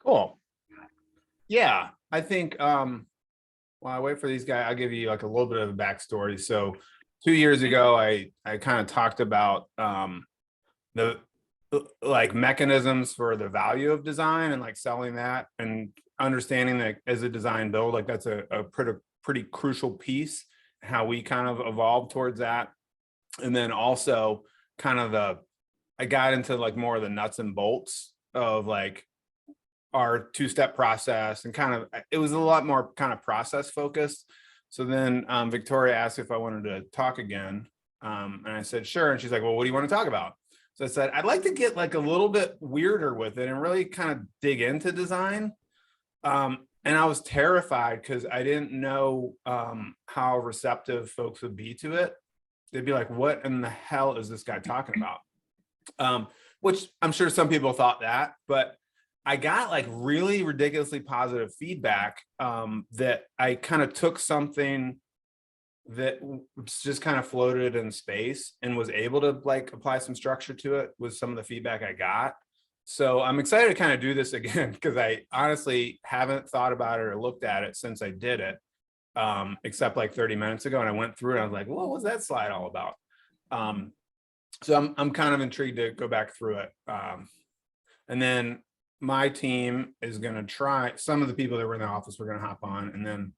Cool. Yeah, I think while I wait for these guys, I'll give you like a little bit of a backstory. So 2 years ago, I kind of talked about the like mechanisms for the value of design and like selling that and understanding that as a design build, like that's a pretty crucial piece, how we kind of evolved towards that. And then also kind of I got into like more of the nuts and bolts of like our two-step process, and kind of it was a lot more kind of process focused. So then Victoria asked if I wanted to talk again, and I said sure, and she's like, well, what do you want to talk about? So I said I'd like to get like a little bit weirder with it and really kind of dig into design. And I was terrified because I didn't know how receptive folks would be to it. They'd be like, what in the hell is this guy talking about? Which I'm sure some people thought that, but I got like really ridiculously positive feedback that I kind of took something that just kind of floated in space and was able to like apply some structure to it with some of the feedback I got. So I'm excited to kind of do this again because I honestly haven't thought about it or looked at it since I did it, except like 30 minutes ago. And I went through it and I was like, what was that slide all about? So I'm kind of intrigued to go back through it. And then my team is going to try, some of the people that were in the office were going to hop on, and then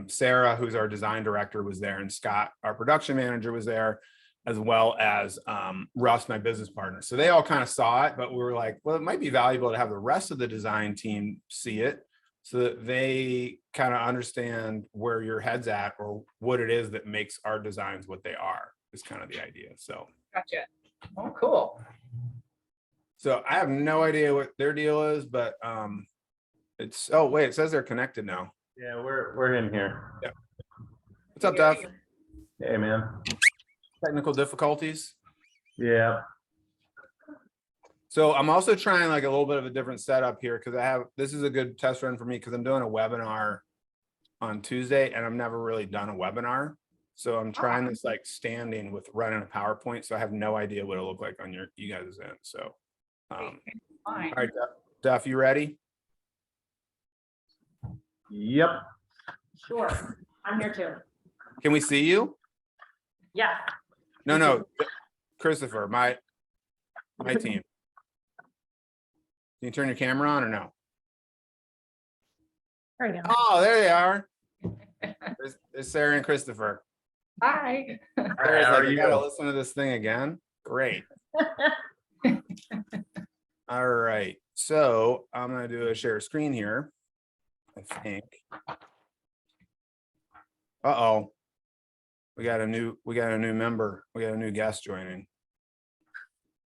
Sarah, who's our design director, was there, and Scott, our production manager, was there, as well as Russ, my business partner. So they all kind of saw it, but we were like, well, it might be valuable to have the rest of the design team see it so that they kind of understand where your head's at or what it is that makes our designs what they are, is kind of the idea. So gotcha. Oh, cool. So I have no idea what their deal is, but it's, oh wait, it says they're connected now. Yeah, we're in here. Yeah. What's up, Duff? Hey, man. Technical difficulties. Yeah. So I'm also trying like a little bit of a different setup here because this is a good test run for me because I'm doing a webinar on Tuesday and I've never really done a webinar. So I'm trying this like standing with running a PowerPoint. So I have no idea what it'll look like on you guys' end. So all right, Duff, you ready? Yep. Sure. I'm here too. Can we see you? Yeah. No, Christopher, my team. Can you turn your camera on or no? There you go. Oh, there they are. There's Sarah and Christopher. Hi. Sarah's like, you gotta listen to this thing again. Great. All right, so I'm gonna do a share screen here, I think. Uh-oh. We got a new member. We got a new guest joining.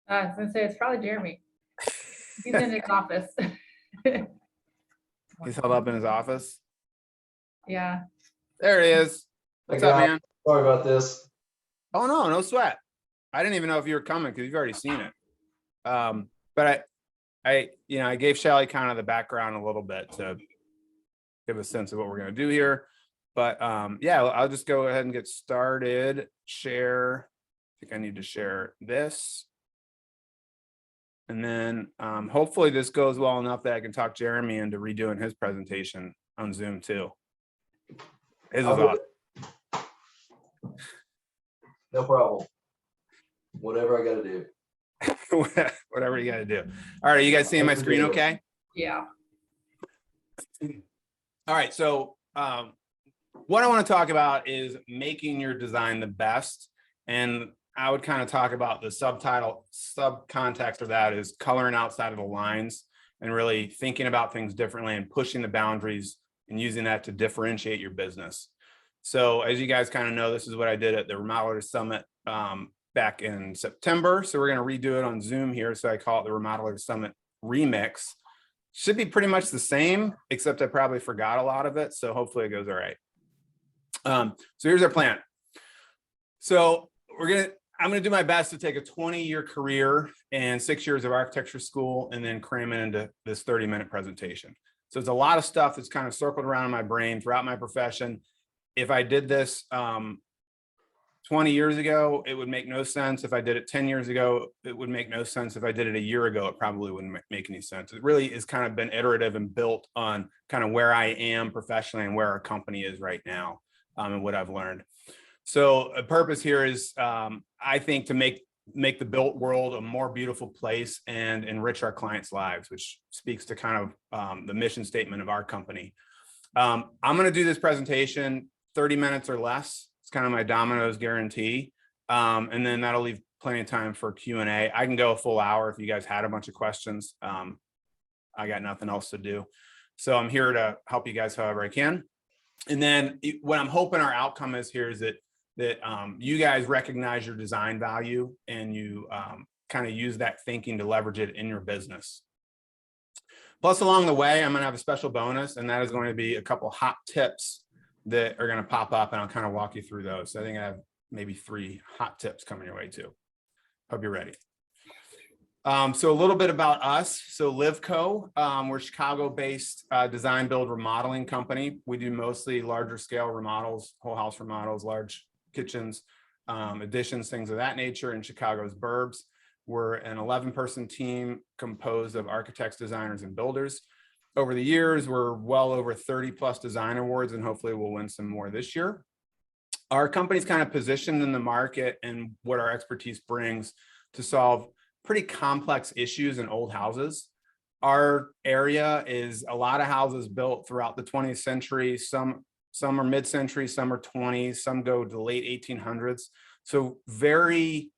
I was gonna say it's probably Jeremy. He's in his office. He's held up in his office. Yeah. There he is. What's up, man? Sorry about this. Oh no sweat. I didn't even know if you were coming because you've already seen it. But I gave Shelly kind of the background a little bit to give a sense of what we're going to do here. But yeah, I'll just go ahead and get started. Share. I think I need to share this. And then hopefully this goes well enough that I can talk Jeremy into redoing his presentation on Zoom too. His is awesome. No problem. Whatever I got to do. Whatever you got to do. All right, are you guys seeing my screen okay? Yeah. All right, so what I want to talk about is making your design the best. And I would kind of talk about the subcontext of that is coloring outside of the lines and really thinking about things differently and pushing the boundaries and using that to differentiate your business. So as you guys kind of know, this is what I did at the Remodelers Summit back in September. So we're going to redo it on Zoom here. So I call it the Remodelers Summit Remix. Should be pretty much the same, except I probably forgot a lot of it. So hopefully it goes all right. So here's our plan. So I'm going to do my best to take a 20-year career and 6 years of architecture school and then cram it into this 30-minute presentation. So it's a lot of stuff that's kind of circled around in my brain throughout my profession. If I did this 20 years ago, it would make no sense. If I did it 10 years ago, it would make no sense. If I did it a year ago, it probably wouldn't make any sense. It really is kind of been iterative and built on kind of where I am professionally and where our company is right now, and what I've learned. So a purpose here is, I think, to make the built world a more beautiful place and enrich our clients' lives, which speaks to kind of the mission statement of our company. I'm going to do this presentation 30 minutes or less. It's kind of my Domino's guarantee. And then that'll leave plenty of time for Q&A. I can go a full hour if you guys had a bunch of questions. I got nothing else to do. So I'm here to help you guys however I can. And then what I'm hoping our outcome is here is that you guys recognize your design value and you kind of use that thinking to leverage it in your business. Plus, along the way, I'm going to have a special bonus, and that is going to be a couple hot tips that are going to pop up, and I'll kind of walk you through those. So I think I have maybe 3 hot tips coming your way too. Hope you're ready. So a little bit about us. So Livco, we're a Chicago-based design, build, remodeling company. We do mostly larger scale remodels, whole house remodels, large kitchens, additions, things of that nature in Chicago's burbs. We're an 11-person team composed of architects, designers, and builders. Over the years, we're well over 30+ design awards, and hopefully we'll win some more this year. Our company's kind of positioned in the market and what our expertise brings to solve pretty complex issues in old houses. Our area is a lot of houses built throughout the 20th century. Some are mid-century, some are 20s, some go to the late 1800s. So very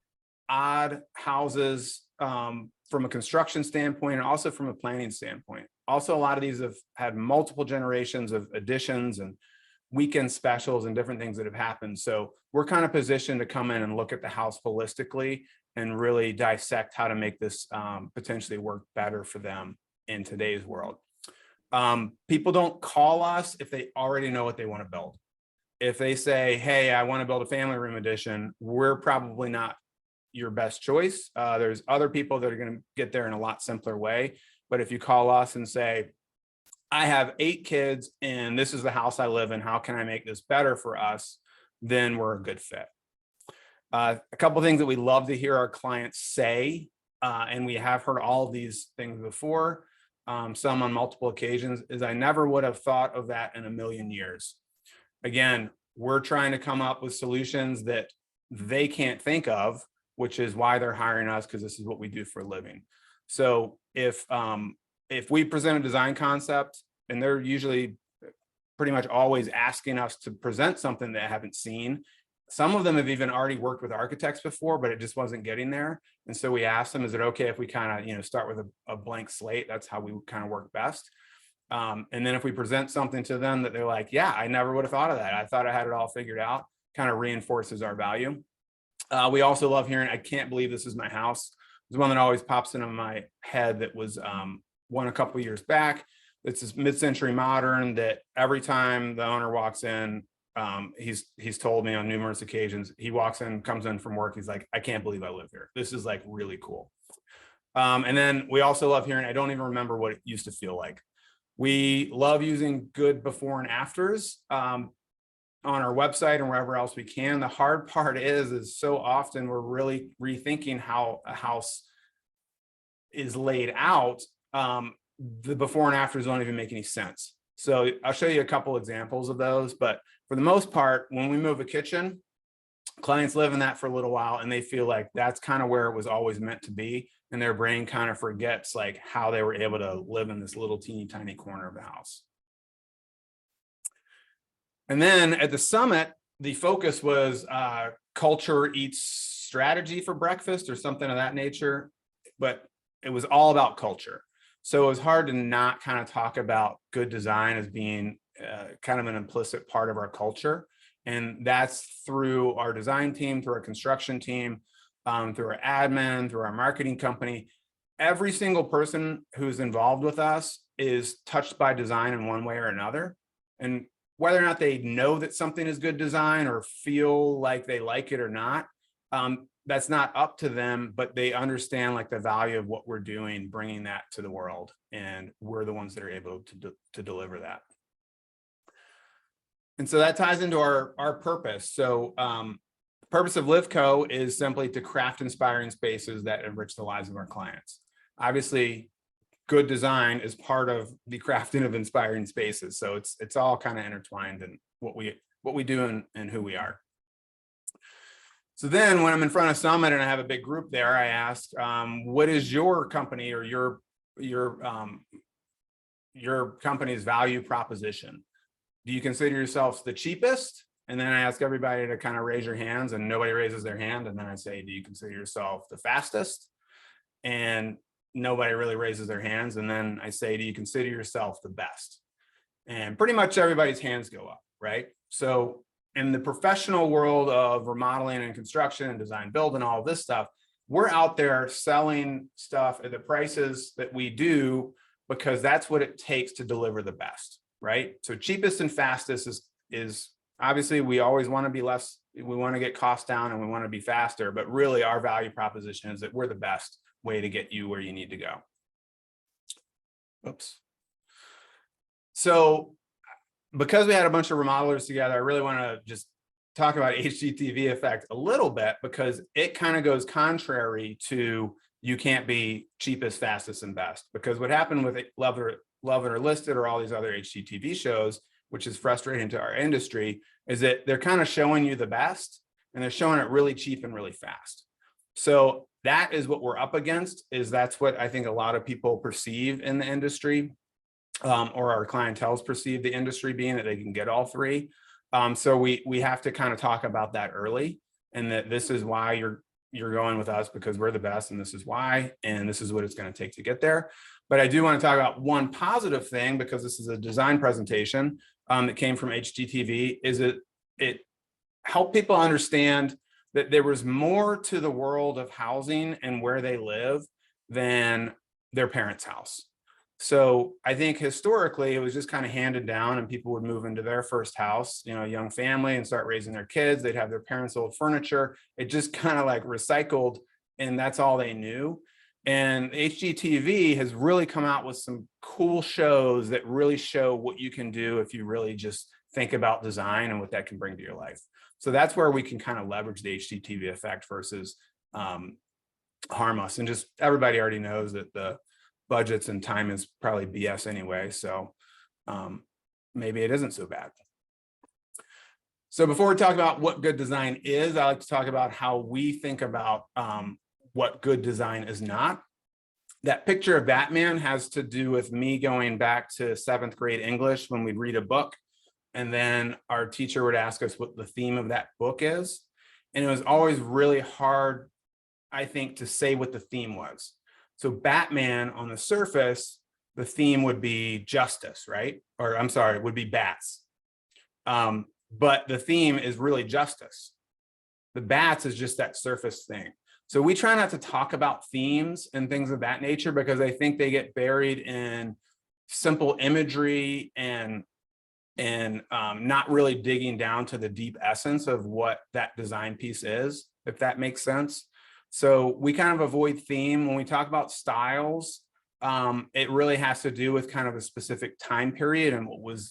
odd houses from a construction standpoint and also from a planning standpoint. Also, a lot of these have had multiple generations of additions and weekend specials and different things that have happened. So we're kind of positioned to come in and look at the house holistically and really dissect how to make this potentially work better for them in today's world. People don't call us if they already know what they want to build. If they say, hey, I want to build a family room addition, we're probably not your best choice. There's other people that are going to get there in a lot simpler way. But if you call us and say, I have 8 kids and this is the house I live in, how can I make this better for us? Then we're a good fit. A couple of things that we love to hear our clients say, and we have heard all of these things before, some on multiple occasions, is I never would have thought of that in a million years. Again, we're trying to come up with solutions that they can't think of, which is why they're hiring us, because this is what we do for a living. So if we present a design concept, and they're usually pretty much always asking us to present something they haven't seen. Some of them have even already worked with architects before, but it just wasn't getting there. And so we asked them, is it okay if we kind of, start with a blank slate? That's how we kind of work best. And then if we present something to them that they're like, yeah, I never would have thought of that. I thought I had it all figured out, kind of reinforces our value. We also love hearing, I can't believe this is my house. There's one that always pops into my head that was one a couple of years back. It's this mid-century modern that every time the owner walks in, he's told me on numerous occasions, he walks in, comes in from work, he's like, I can't believe I live here. This is like really cool. And then we also love hearing, I don't even remember what it used to feel like. We love using good before and afters on our website and wherever else we can. The hard part is so often we're really rethinking how a house is laid out. The before and afters don't even make any sense. So I'll show you a couple examples of those, but for the most part, when we move a kitchen, clients live in that for a little while and they feel like that's kind of where it was always meant to be. And their brain kind of forgets like how they were able to live in this little teeny tiny corner of the house. And then at the summit, the focus was culture eats strategy for breakfast or something of that nature, but it was all about culture. So it was hard to not kind of talk about good design as being kind of an implicit part of our culture. And that's through our design team, through our construction team, through our admin, through our marketing company. Every single person who's involved with us is touched by design in one way or another. And whether or not they know that something is good design or feel like they like it or not, that's not up to them, but they understand like the value of what we're doing, bringing that to the world. And we're the ones that are able to deliver that. And so that ties into our purpose. So purpose of LiveCo is simply to craft inspiring spaces that enrich the lives of our clients. Obviously, good design is part of the crafting of inspiring spaces. So it's all kind of intertwined in what we do and who we are. So then when I'm in front of Summit and I have a big group there, I ask, what is your company or your company's value proposition? Do you consider yourselves the cheapest? And then I ask everybody to kind of raise your hands, and nobody raises their hand. And then I say, do you consider yourself the fastest? And nobody really raises their hands. And then I say, do you consider yourself the best? And pretty much everybody's hands go up, right? So in the professional world of remodeling and construction and design build and all of this stuff, we're out there selling stuff at the prices that we do because that's what it takes to deliver the best, right? So cheapest and fastest is obviously we always want to be less, we want to get costs down and we want to be faster, but really our value proposition is that we're the best way to get you where you need to go. Oops. So because we had a bunch of remodelers together, I really want to just talk about HGTV effect a little bit because it kind of goes contrary to you can't be cheapest, fastest, and best. Because what happened with Love It or Listed or all these other HGTV shows, which is frustrating to our industry, is that they're kind of showing you the best and they're showing it really cheap and really fast. So that is what we're up against, is that's what I think a lot of people perceive in the industry, or our clientels perceive the industry being that they can get all three. So we have to kind of talk about that early, and that this is why you're going with us, because we're the best, and this is why, and this is what it's going to take to get there. But I do want to talk about one positive thing, because this is a design presentation that came from HGTV, is it helped people understand that there was more to the world of housing and where they live than their parents' house. So I think historically it was just kind of handed down, and people would move into their first house, you know, a young family, and start raising their kids. They'd have their parents' old furniture. It just kind of like recycled, and that's all they knew. And HGTV has really come out with some cool shows that really show what you can do if you really just think about design and what that can bring to your life. So that's where we can kind of leverage the HGTV effect versus harm us. And just everybody already knows that the budgets and time is probably BS anyway. So maybe it isn't so bad. So before we talk about what good design is, I like to talk about how we think about what good design is not. That picture of Batman has to do with me going back to 7th grade English when we'd read a book, and then our teacher would ask us what the theme of that book is. And it was always really hard, I think, to say what the theme was. So Batman, on the surface, the theme would be justice, right? Or I'm sorry, it would be bats. But the theme is really justice. The bats is just that surface thing. So we try not to talk about themes and things of that nature, because I think they get buried in simple imagery and not really digging down to the deep essence of what that design piece is, if that makes sense. So we kind of avoid theme. When we talk about styles, it really has to do with kind of a specific time period and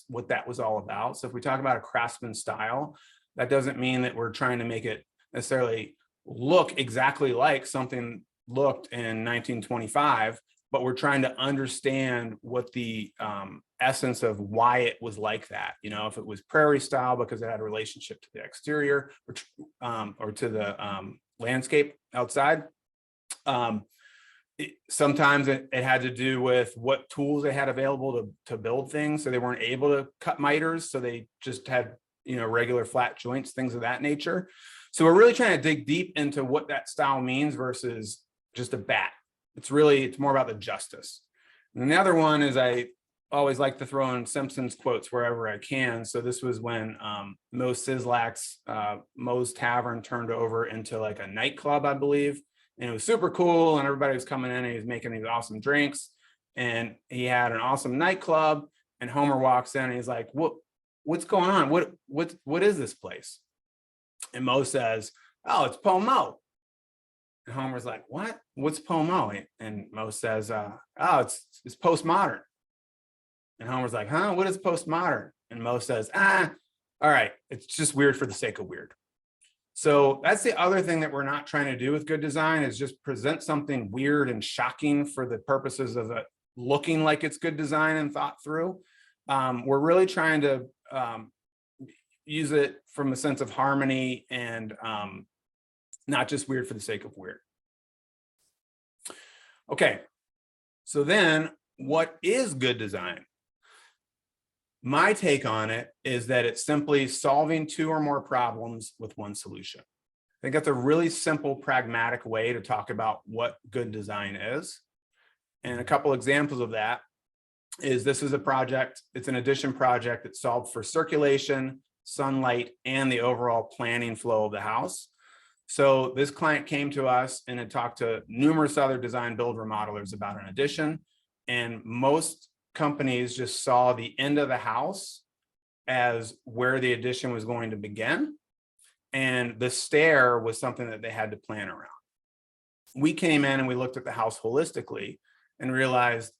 what that was all about. So if we talk about a craftsman style, that doesn't mean that we're trying to make it necessarily look exactly like something looked in 1925, but we're trying to understand what the essence of why it was like that. You know, if it was prairie style because it had a relationship to the exterior or to the landscape outside. Sometimes it had to do with what tools they had available to build things. So they weren't able to cut miters, so they just had, you know, regular flat joints, things of that nature. So we're really trying to dig deep into what that style means versus just a bat. It's more about the justice. And the other one is, I always like to throw in Simpsons quotes wherever I can. So this was when Mo Sislak's Moe's Tavern turned over into like a nightclub, I believe. And it was super cool, and everybody was coming in and he was making these awesome drinks, and he had an awesome nightclub, and Homer walks in and he's like, what's going on? What is this place? And Mo says, oh, it's Pomo. And Homer's like, what? What's Pomo? And Mo says, oh, it's postmodern. And Homer's like, huh? What is postmodern? And Mo says, all right, it's just weird for the sake of weird. So that's the other thing that we're not trying to do with good design, is just present something weird and shocking for the purposes of it looking like it's good design and thought through. We're really trying to use it from a sense of harmony and not just weird for the sake of weird. Okay, so then what is good design? My take on it is that it's simply solving two or more problems with one solution. I think that's a really simple, pragmatic way to talk about what good design is. And a couple examples of that is, this is a project, it's an addition project that solved for circulation, sunlight, and the overall planning flow of the house. So this client came to us and had talked to numerous other design build remodelers about an addition, and most companies just saw the end of the house as where the addition was going to begin, and the stair was something that they had to plan around. We came in and we looked at the house holistically and realized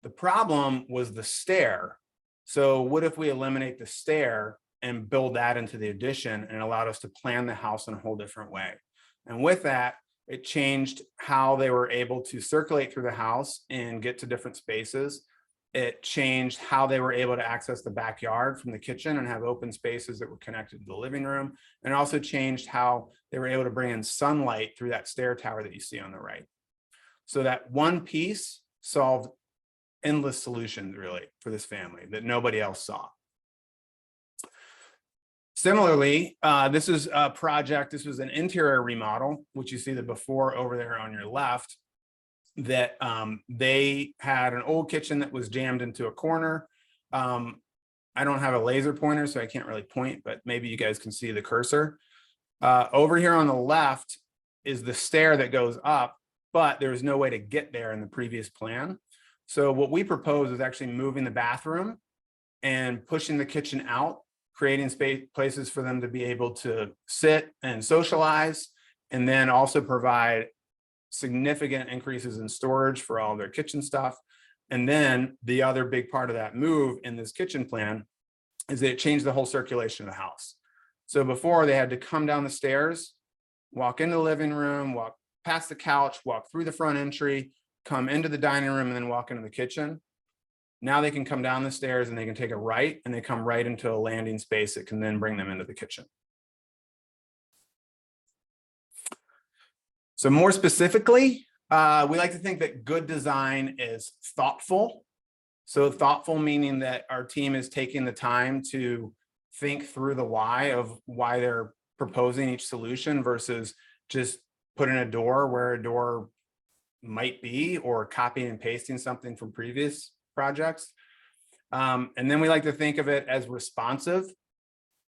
the problem was the stair. So what if we eliminate the stair and build that into the addition, and allowed us to plan the house in a whole different way? And with that, it changed how they were able to circulate through the house and get to different spaces. It changed how they were able to access the backyard from the kitchen and have open spaces that were connected to the living room. And it also changed how they were able to bring in sunlight through that stair tower that you see on the right. So that one piece solved endless solutions, really, for this family that nobody else saw. Similarly, this is a project, this was an interior remodel, which you see the before over there on your left, that they had an old kitchen that was jammed into a corner. I don't have a laser pointer, so I can't really point, but maybe you guys can see the cursor. Over here on the left is the stair that goes up, but there's no way to get there in the previous plan. So what we propose is actually moving the bathroom and pushing the kitchen out, creating places for them to be able to sit and socialize, and then also provide significant increases in storage for all their kitchen stuff. And then the other big part of that move in this kitchen plan is that it changed the whole circulation of the house. So before, they had to come down the stairs, walk into the living room, walk past the couch, walk through the front entry, come into the dining room, and then walk into the kitchen. Now they can come down the stairs and they can take a right, and they come right into a landing space that can then bring them into the kitchen. So more specifically, we like to think that good design is thoughtful. So thoughtful meaning that our team is taking the time to think through the why of why they're proposing each solution versus just putting a door where a door might be, or copying and pasting something from previous projects. And then we like to think of it as responsive.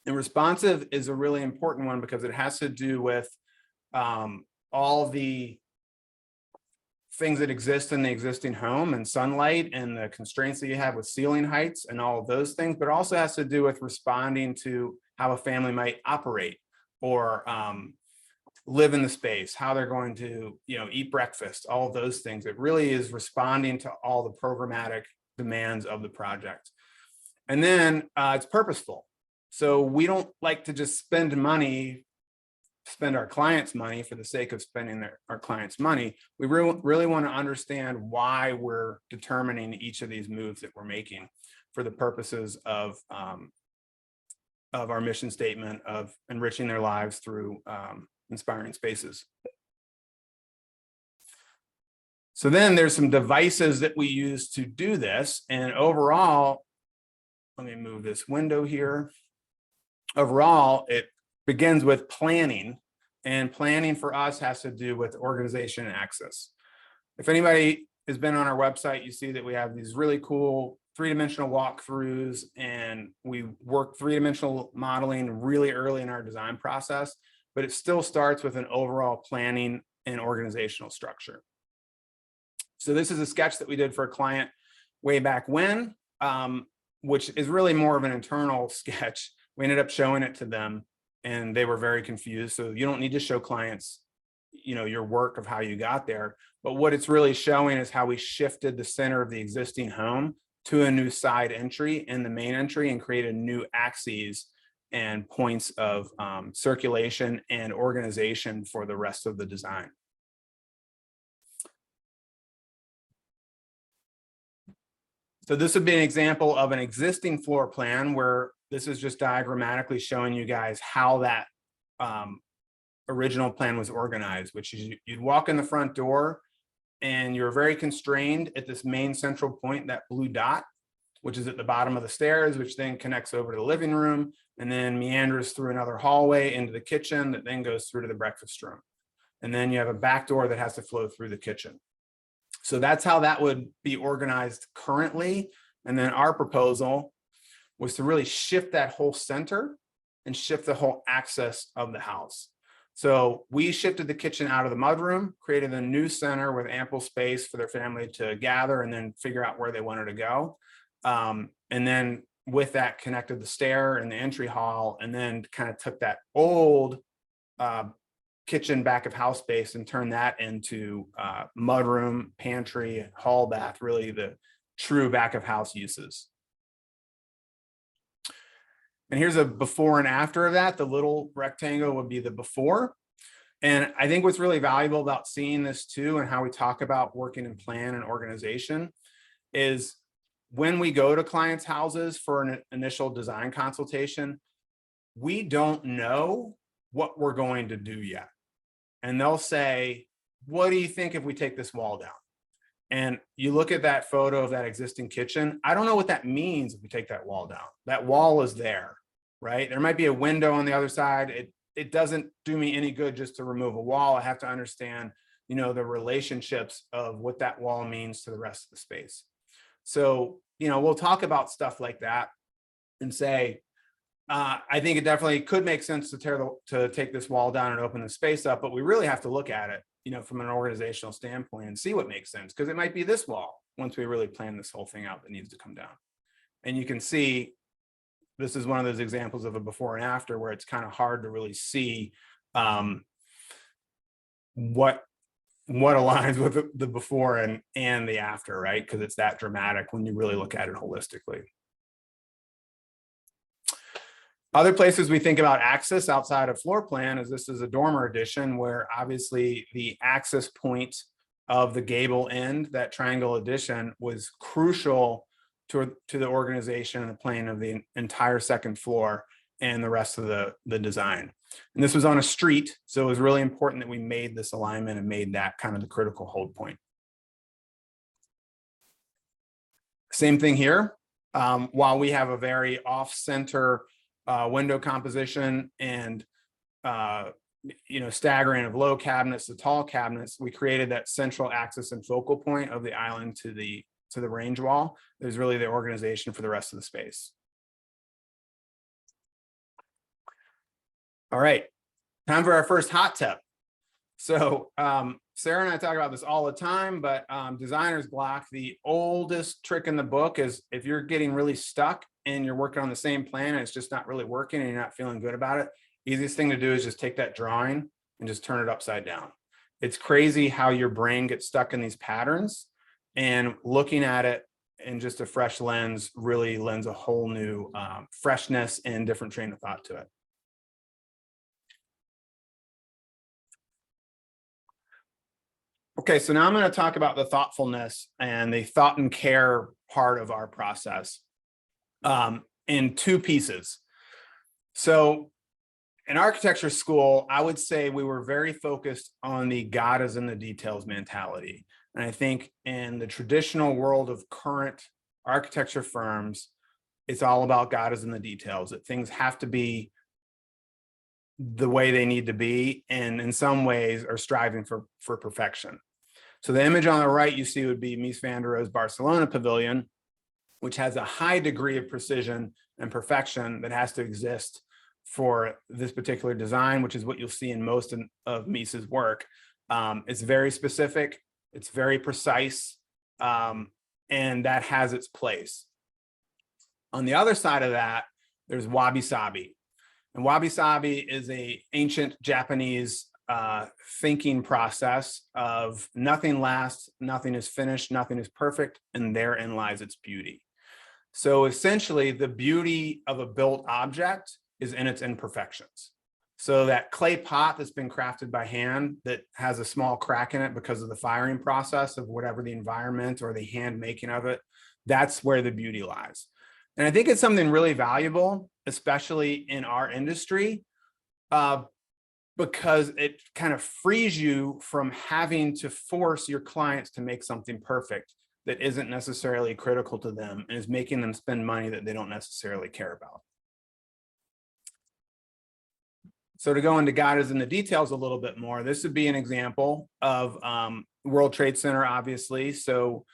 And responsive is a really important one because it has to do with all the things that exist in the existing home and sunlight and the constraints that you have with ceiling heights and all of those things, but also has to do with responding to how a family might operate or live in the space, how they're going to, eat breakfast, all of those things. It really is responding to all the programmatic demands of the project. And then it's purposeful. So we don't like to just spend our clients' money for the sake of spending our clients' money. We really want to understand why we're determining each of these moves that we're making for the purposes of our mission statement of enriching their lives through inspiring spaces. So then there's some devices that we use to do this. And overall, let me move this window here. Overall, it begins with planning, and planning for us has to do with organization and access. If anybody has been on our website, you see that we have these really cool three-dimensional walkthroughs, and we work three-dimensional modeling really early in our design process, but it still starts with an overall planning and organizational structure. So this is a sketch that we did for a client way back when, which is really more of an internal sketch. We ended up showing it to them and they were very confused. So you don't need to show clients, your work of how you got there. But what it's really showing is how we shifted the center of the existing home to a new side entry and the main entry and created new axes and points of circulation and organization for the rest of the design. So this would be an example of an existing floor plan where this is just diagrammatically showing you guys how that original plan was organized, which is you'd walk in the front door and you're very constrained at this main central point, that blue dot, which is at the bottom of the stairs, which then connects over to the living room and then meanders through another hallway into the kitchen that then goes through to the breakfast room. And then you have a back door that has to flow through the kitchen. So that's how that would be organized currently. And then our proposal was to really shift that whole center and shift the whole access of the house. So we shifted the kitchen out of the mudroom, created a new center with ample space for their family to gather and then figure out where they wanted to go. And then with that connected the stair and the entry hall, and then kind of took that old kitchen back of house space and turned that into mudroom, pantry, hall, bath, really the true back of house uses. And here's a before and after of that. The little rectangle would be the before. And I think what's really valuable about seeing this too, and how we talk about working in plan and organization, is when we go to clients' houses for an initial design consultation, we don't know what we're going to do yet. And they'll say, what do you think if we take this wall down? And you look at that photo of that existing kitchen. I don't know what that means if we take that wall down. That wall is there, right? There might be a window on the other side. It doesn't do me any good just to remove a wall. I have to understand, you know, the relationships of what that wall means to the rest of the space. So, you know, we'll talk about stuff like that and say, I think it definitely could make sense to take this wall down and open the space up, but we really have to look at it, you know, from an organizational standpoint and see what makes sense, because it might be this wall once we really plan this whole thing out that needs to come down. And you can see this is one of those examples of a before and after where it's kind of hard to really see what aligns with the before and the after, right? Because it's that dramatic when you really look at it holistically. Other places we think about access outside of floor plan is this is a dormer addition where obviously the access point of the gable end, that triangle addition, was crucial to the organization and the plan of the entire second floor and the rest of the design. And this was on a street, so it was really important that we made this alignment and made that kind of the critical hold point. Same thing here. While we have a very off-center window composition and you know, staggering of low cabinets to tall cabinets, we created that central axis and focal point of the island to the range wall. There's really the organization for the rest of the space. All right, time for our first hot tip. So Sarah and I talk about this all the time, but designer's block, the oldest trick in the book is if you're getting really stuck and you're working on the same plan and it's just not really working and you're not feeling good about it, easiest thing to do is just take that drawing and just turn it upside down. It's crazy how your brain gets stuck in these patterns, and looking at it in just a fresh lens really lends a whole new freshness and different train of thought to it. Okay, so now I'm going to talk about the thoughtfulness and the thought and care part of our process in two pieces. So in architecture school, I would say we were very focused on the God is in the details mentality. And I think in the traditional world of current architecture firms, it's all about God is in the details, that things have to be the way they need to be, and in some ways are striving for perfection. So the image on the right you see would be Mies van der Rohe's Barcelona Pavilion, which has a high degree of precision and perfection that has to exist for this particular design, which is what you'll see in most of Mies's work. It's very specific, it's very precise, and that has its place. On the other side of that, there's Wabi Sabi. And Wabi Sabi is an ancient Japanese thinking process of nothing lasts, nothing is finished, nothing is perfect, and therein lies its beauty. So essentially, the beauty of a built object is in its imperfections. So that clay pot that's been crafted by hand that has a small crack in it because of the firing process of whatever the environment or the hand making of it, that's where the beauty lies. And I think it's something really valuable, especially in our industry, because it kind of frees you from having to force your clients to make something perfect that isn't necessarily critical to them and is making them spend money that they don't necessarily care about. So to go into God is in the details a little bit more, this would be an example of World Trade Center, obviously. So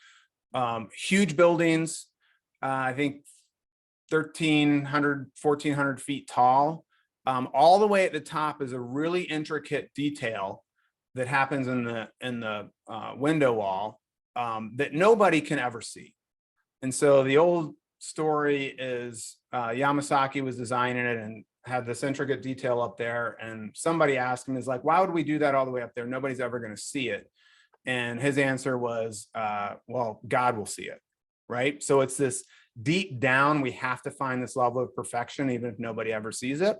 huge buildings, I think 1,300, 1,400 feet tall. All the way at the top is a really intricate detail that happens in the window wall that nobody can ever see. And so the old story is Yamasaki was designing it and had this intricate detail up there. And somebody asked him, is like, why would we do that all the way up there? Nobody's ever going to see it. And his answer was, well, God will see it. Right. So it's this deep down, we have to find this level of perfection, even if nobody ever sees it.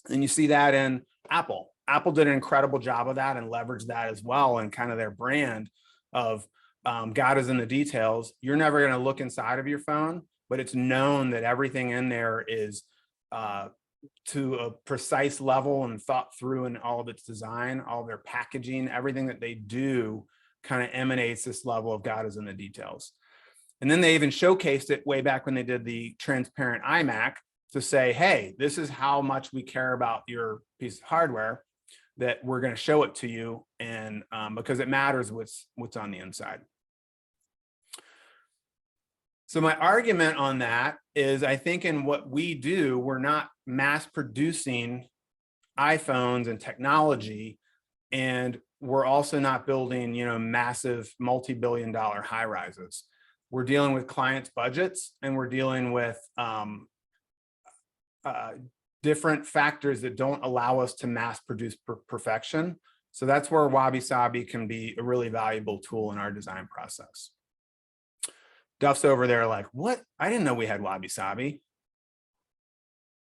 And you see that in Apple. Apple did an incredible job of that and leveraged that as well, and kind of their brand of God is in the details. You're never going to look inside of your phone, but it's known that everything in there is to a precise level and thought through in all of its design, all of their packaging, everything that they do kind of emanates this level of God is in the details. And then they even showcased it way back when they did the transparent iMac to say, hey, this is how much we care about your piece of hardware, that we're going to show it to you, and because it matters what's on the inside. So my argument on that is, I think in what we do, we're not mass producing iPhones and technology, and we're also not building, massive multi-billion-dollar high rises. We're dealing with clients' budgets, and we're dealing with different factors that don't allow us to mass produce perfection. So that's where Wabi Sabi can be a really valuable tool in our design process. Duff's over there like, what? I didn't know we had Wabi Sabi.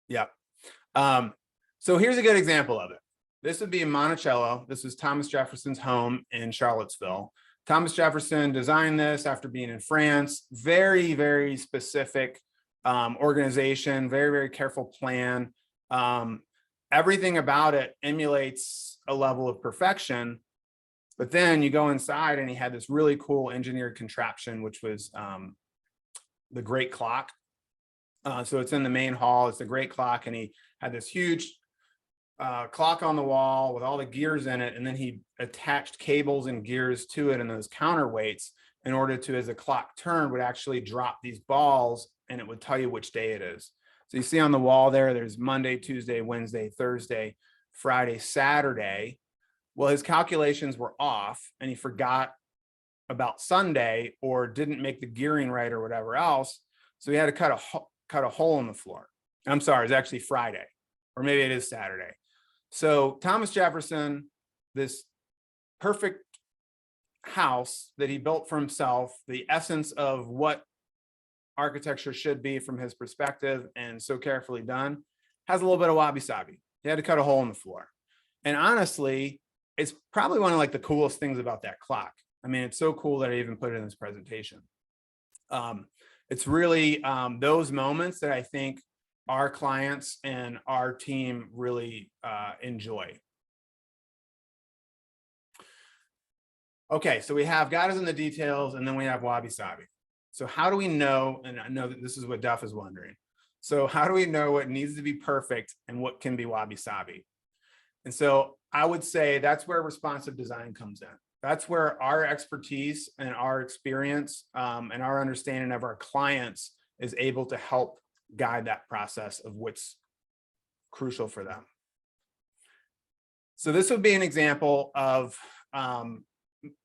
Yep. So here's a good example of it. This would be in Monticello. This is Thomas Jefferson's home in Charlottesville. Thomas Jefferson designed this after being in France. Very, very specific organization, very, very careful plan. Everything about it emulates a level of perfection. But then you go inside and he had this really cool engineered contraption, which was the Great Clock. So it's in the main hall. It's a great clock. And he had this huge clock on the wall with all the gears in it. And then he attached cables and gears to it and those counterweights in order to, as the clock turned, would actually drop these balls and it would tell you which day it is. So you see on the wall there, there's Monday, Tuesday, Wednesday, Thursday, Friday, Saturday. Well, his calculations were off and he forgot about Sunday or didn't make the gearing right or whatever else. So he had to cut a hole in the floor. I'm sorry, it's actually Friday, or maybe it is Saturday. So Thomas Jefferson, this perfect house that he built for himself, the essence of what architecture should be from his perspective, and so carefully done, has a little bit of wabi sabi. He had to cut a hole in the floor. And honestly, it's probably one of like the coolest things about that clock. I mean, it's so cool that I even put it in this presentation. It's really those moments that I think our clients and our team really enjoy. Okay, so we have God is in the details, and then we have wabi sabi. So how do we know, and I know that this is what Duff is wondering. So how do we know what needs to be perfect and what can be wabi sabi? And so I would say that's where responsive design comes in. That's where our expertise and our experience and our understanding of our clients is able to help guide that process of what's crucial for them. So this would be an example of,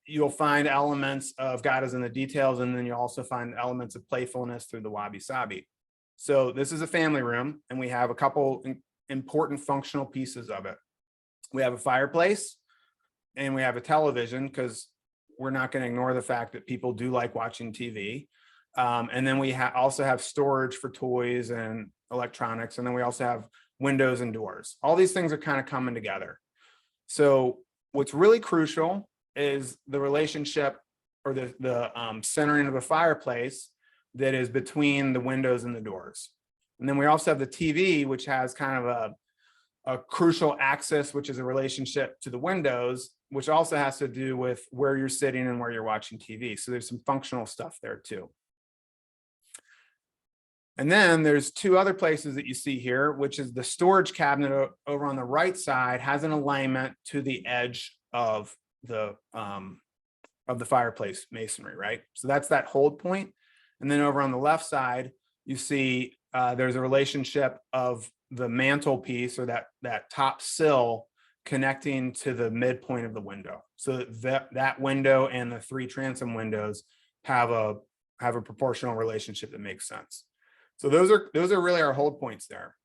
you'll find elements of God is in the details, and then you'll also find elements of playfulness through the wabi sabi. So this is a family room, and we have a couple important functional pieces of it. We have a fireplace and we have a television, because we're not going to ignore the fact that people do like watching TV. And then we also have storage for toys and electronics. And then we also have windows and doors. All these things are kind of coming together. So what's really crucial is the relationship or the centering of the fireplace that is between the windows and the doors. And then we also have the TV, which has kind of a crucial axis, which is a relationship to the windows, which also has to do with where you're sitting and where you're watching TV. So there's some functional stuff there too. And then there's two other places that you see here, which is the storage cabinet over on the right side has an alignment to the edge of the fireplace masonry, right? So that's that hold point. And then over on the left side, you see there's a relationship of the mantelpiece or that top sill connecting to the midpoint of the window. So that window and the three transom windows have a proportional relationship that makes sense. So those are really our hold points there.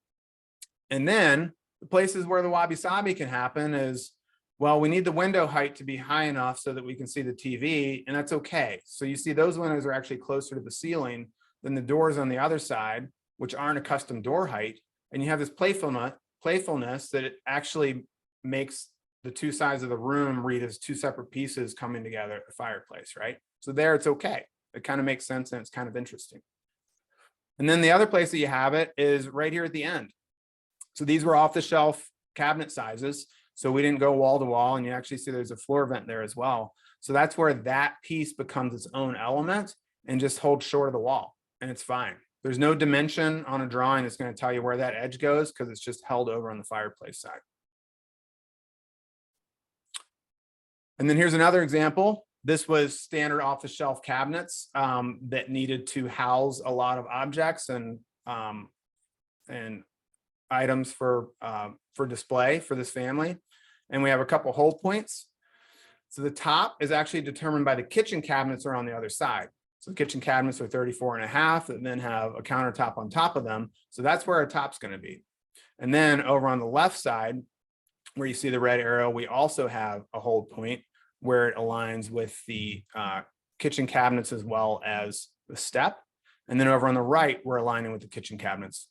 And then the places where the wabi-sabi can happen is, well, we need the window height to be high enough so that we can see the TV, and that's okay. So you see those windows are actually closer to the ceiling than the doors on the other side, which aren't a custom door height. And you have this playfulness that it actually makes the two sides of the room read as two separate pieces coming together at the fireplace, right? So there it's okay. It kind of makes sense and it's kind of interesting. And then the other place that you have it is right here at the end. So these were off the shelf cabinet sizes. So we didn't go wall to wall, and you actually see there's a floor vent there as well. So that's where that piece becomes its own element and just holds short of the wall, and it's fine. There's no dimension on a drawing that's going to tell you where that edge goes because it's just held over on the fireplace side. And then here's another example. This was standard off-the-shelf cabinets that needed to house a lot of objects and items for display for this family. And we have a couple hold points. So the top is actually determined by the kitchen cabinets are on the other side. So the kitchen cabinets are 34.5 and then have a countertop on top of them. So that's where our top's going to be. And then over on the left side, where you see the red arrow, we also have a hold point where it aligns with the kitchen cabinets as well as the step. And then over on the right, we're aligning with the kitchen cabinets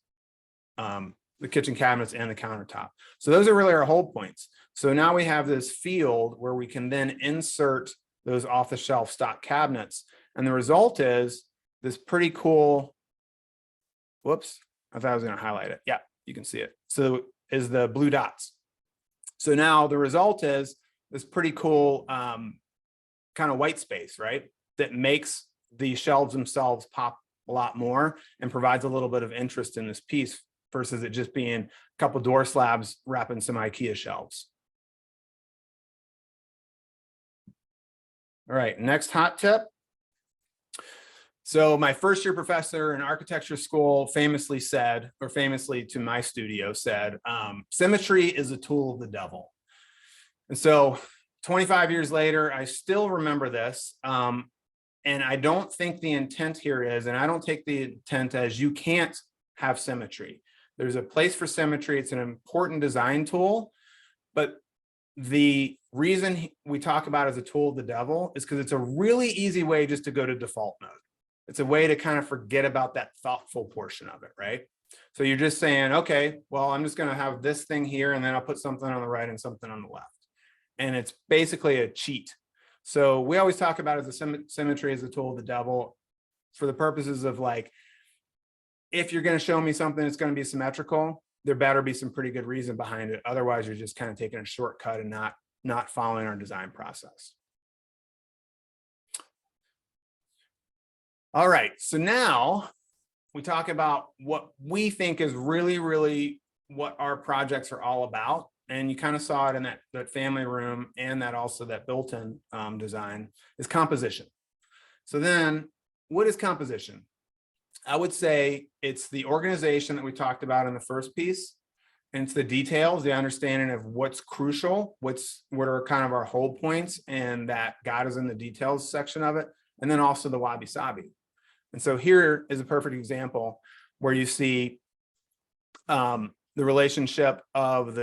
and the countertop. So those are really our hold points. So now we have this field where we can then insert those off-the-shelf stock cabinets. And the result is this pretty cool, whoops, I thought I was going to highlight it. Yeah, you can see it. So is the blue dots. So now the result is this pretty cool kind of white space, right? That makes the shelves themselves pop a lot more and provides a little bit of interest in this piece versus it just being a couple door slabs wrapping some IKEA shelves. All right, next hot tip. So my first year professor in architecture school famously said, or famously to my studio said, symmetry is a tool of the devil. And so 25 years later, I still remember this. And I don't think the intent here is, and I don't take the intent as you can't have symmetry. There's a place for symmetry. It's an important design tool, but the reason we talk about it as a tool of the devil is because it's a really easy way just to go to default mode. It's a way to kind of forget about that thoughtful portion of it, right? So you're just saying, okay, well, I'm just going to have this thing here, and then I'll put something on the right and something on the left. And it's basically a cheat. So we always talk about it as a symmetry as a tool of the devil for the purposes of like, if you're going to show me something that's going to be symmetrical, there better be some pretty good reason behind it. Otherwise, you're just kind of taking a shortcut and not following our design process. All right, so now we talk about what we think is really, really what our projects are all about. And you kind of saw it in that family room and that also that built-in design is composition. So then what is composition? I would say it's the organization that we talked about in the first piece. And it's the details, the understanding of what's crucial, what are kind of our hold points, and that God is in the details section of it. And then also the wabi-sabi. And so here is a perfect example where you see the relationship of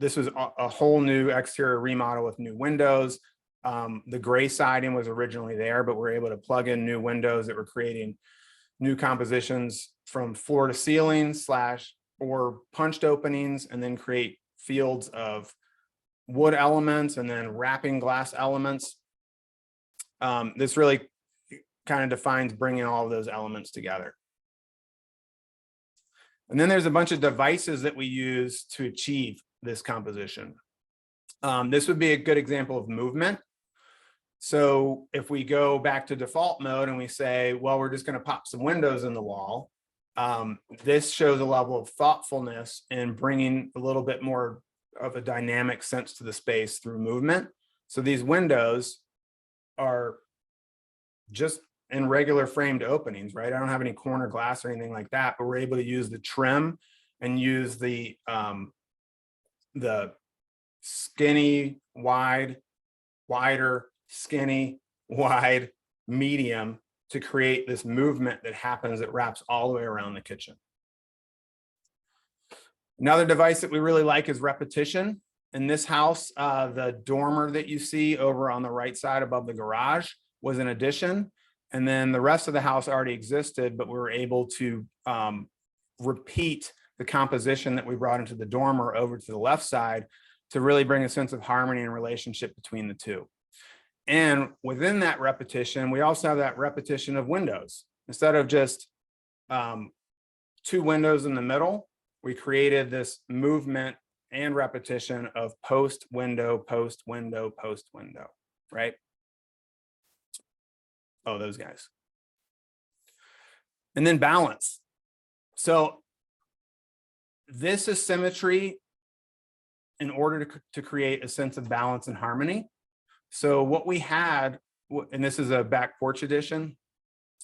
this was a whole new exterior remodel with new windows. The gray siding was originally there, but we're able to plug in new windows that were creating new compositions from floor to ceiling or punched openings, and then create fields of wood elements and then wrapping glass elements. This really kind of defines bringing all of those elements together. And then there's a bunch of devices that we use to achieve this composition. This would be a good example of movement. So if we go back to default mode and we say, well, we're just going to pop some windows in the wall, this shows a level of thoughtfulness in bringing a little bit more of a dynamic sense to the space through movement. So these windows are just in regular framed openings, right? I don't have any corner glass or anything like that, but we're able to use the trim and use the skinny, wide, wider, skinny, wide, medium to create this movement that happens that wraps all the way around the kitchen. Another device that we really like is repetition. In this house, the dormer that you see over on the right side above the garage was an addition. And then the rest of the house already existed, but we were able to repeat the composition that we brought into the dormer over to the left side to really bring a sense of harmony and relationship between the two. And within that repetition, we also have that repetition of windows. Instead of just 2 windows in the middle, we created this movement and repetition of post window, post window, post window, right? Oh, those guys. And then balance. So this is symmetry in order to create a sense of balance and harmony. So what we had, and this is a back porch edition,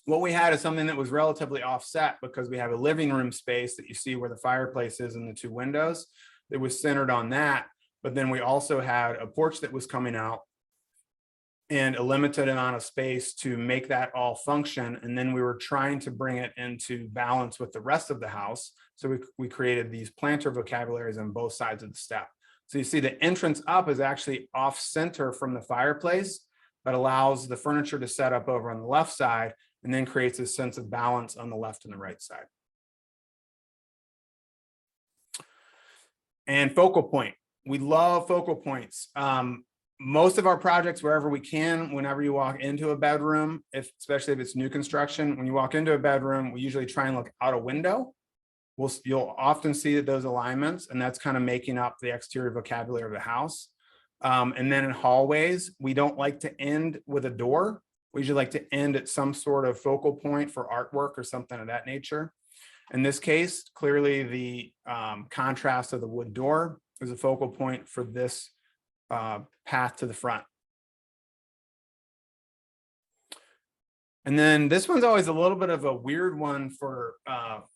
what we had is something that was relatively offset because we have a living room space that you see where the fireplace is and the 2 windows that was centered on that. But then we also had a porch that was coming out and a limited amount of space to make that all function. And then we were trying to bring it into balance with the rest of the house. So we created these planter vocabularies on both sides of the step. So you see the entrance up is actually off center from the fireplace, but allows the furniture to set up over on the left side and then creates a sense of balance on the left and the right side. And focal point. We love focal points. Most of our projects, wherever we can, whenever you walk into a bedroom, especially if it's new construction, when you walk into a bedroom, we usually try and look out a window. You'll often see those alignments, and that's kind of making up the exterior vocabulary of the house. And then in hallways, we don't like to end with a door. We usually like to end at some sort of focal point for artwork or something of that nature. In this case, clearly the contrast of the wood door is a focal point for this path to the front. And then this one's always a little bit of a weird one for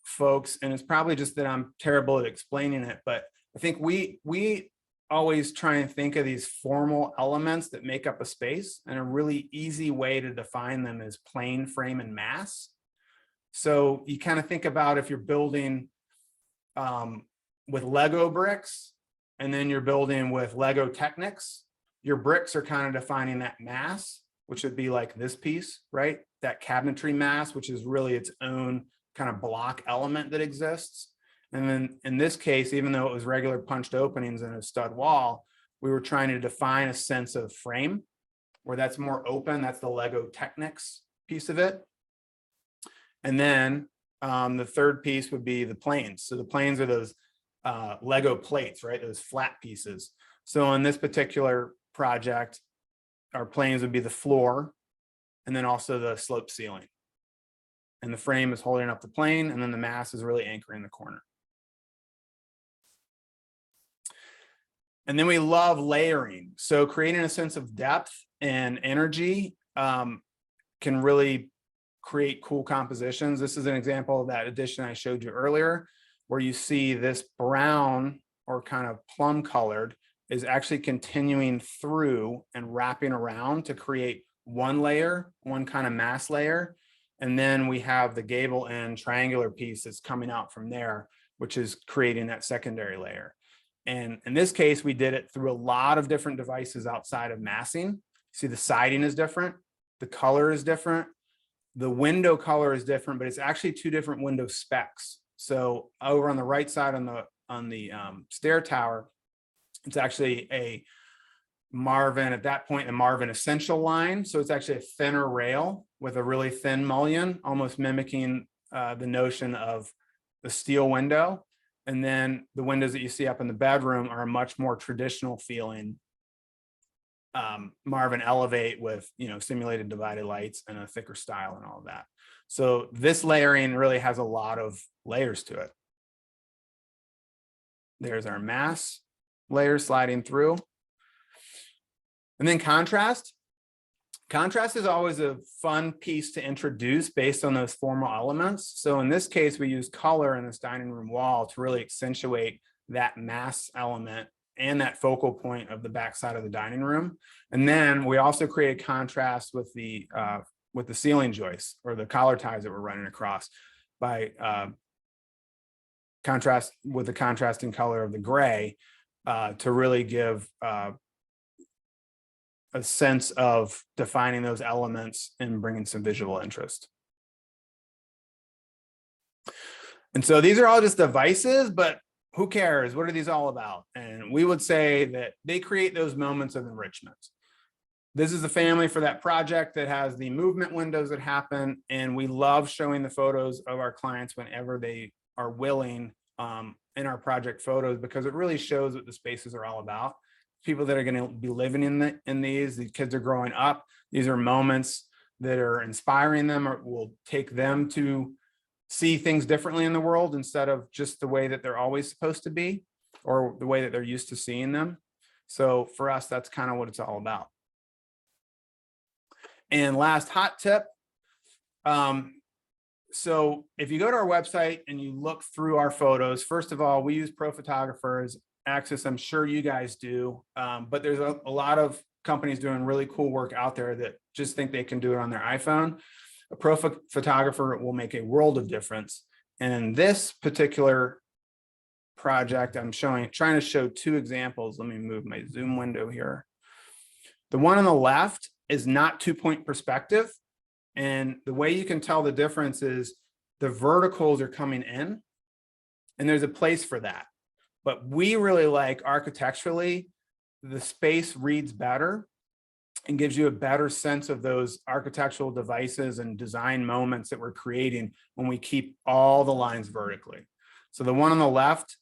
folks, and it's probably just that I'm terrible at explaining it, but I think we always try and think of these formal elements that make up a space, and a really easy way to define them is plane, frame, and mass. So you kind of think about if you're building with Lego bricks, and then you're building with Lego Technics, your bricks are kind of defining that mass, which would be like this piece, right? That cabinetry mass, which is really its own kind of block element that exists. And then in this case, even though it was regular punched openings and a stud wall, we were trying to define a sense of frame where that's more open. That's the Lego Technics piece of it. And then the third piece would be the planes. So the planes are those Lego plates, right? Those flat pieces. So on this particular project, our planes would be the floor and then also the slope ceiling. And the frame is holding up the plane, and then the mass is really anchoring the corner. And then we love layering. So creating a sense of depth and energy can really create cool compositions. This is an example of that addition I showed you earlier, where you see this brown or kind of plum colored is actually continuing through and wrapping around to create one layer, one kind of mass layer. And then we have the gable end triangular piece that's coming out from there, which is creating that secondary layer. And in this case, we did it through a lot of different devices outside of massing. See, the siding is different. The color is different. The window color is different, but it's actually two different window specs. So over on the right side on the stair tower, it's actually a Marvin, at that point, the Marvin Essential line. So it's actually a thinner rail with a really thin mullion, almost mimicking the notion of the steel window. And then the windows that you see up in the bedroom are a much more traditional feeling Marvin Elevate with, simulated divided lights and a thicker style and all of that. So this layering really has a lot of layers to it. There's our mass layer sliding through. And then contrast. Contrast is always a fun piece to introduce based on those formal elements. So in this case, we use color in this dining room wall to really accentuate that mass element and that focal point of the backside of the dining room. And then we also create contrast with the ceiling joists or the collar ties that we're running across by contrast with the contrasting color of the gray to really give a sense of defining those elements and bringing some visual interest. And so these are all just devices, but who cares? What are these all about? And we would say that they create those moments of enrichment. This is the family for that project that has the movement windows that happen. And we love showing the photos of our clients whenever they are willing in our project photos, because it really shows what the spaces are all about. People that are going to be living in these kids are growing up. These are moments that are inspiring them or will take them to see things differently in the world instead of just the way that they're always supposed to be or the way that they're used to seeing them. So for us, that's kind of what it's all about. And last hot tip. So if you go to our website and you look through our photos, first of all, we use pro photographers. Access, I'm sure you guys do, but there's a lot of companies doing really cool work out there that just think they can do it on their iPhone. A pro photographer will make a world of difference. And in this particular project, I'm trying to show two examples. Let me move my zoom window here. The one on the left is not 2-point perspective. And the way you can tell the difference is the verticals are coming in and there's a place for that. But we really like architecturally, the space reads better and gives you a better sense of those architectural devices and design moments that we're creating when we keep all the lines vertically. So the one on the left,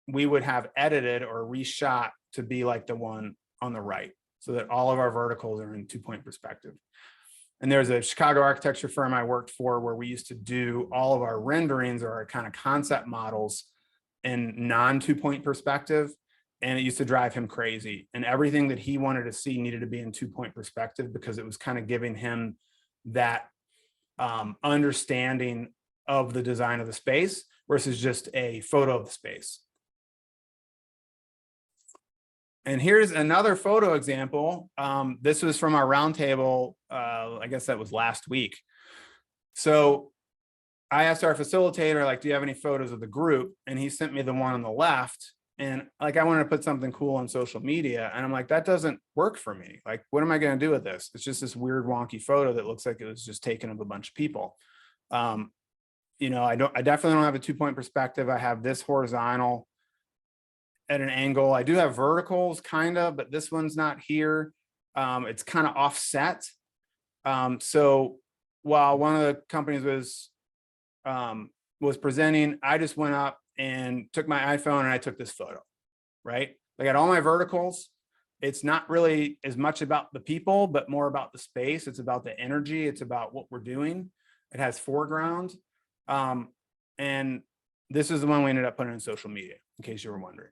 we would have edited or reshot to be like the one on the right, so that all of our verticals are in 2-point perspective. And there's a Chicago architecture firm I worked for where we used to do all of our renderings or our kind of concept models in non-2-point perspective, and it used to drive him crazy. And everything that he wanted to see needed to be in 2-point perspective because it was kind of giving him that understanding of the design of the space versus just a photo of the space. And here's another photo example. This was from our roundtable. I guess that was last week. So I asked our facilitator, like, do you have any photos of the group? And he sent me the one on the left. And like, I wanted to put something cool on social media. And I'm like, that doesn't work for me. Like, what am I going to do with this? It's just this weird wonky photo that looks like it was just taken of a bunch of people. I definitely don't have a 2-point perspective. I have this horizontal at an angle. I do have verticals kind of, but this one's not here. It's kind of offset. So while one of the companies was presenting, I just went up and took my iPhone and I took this photo, right? I got all my verticals. It's not really as much about the people, but more about the space. It's about the energy. It's about what we're doing. It has foreground. And this is the one we ended up putting on social media, in case you were wondering.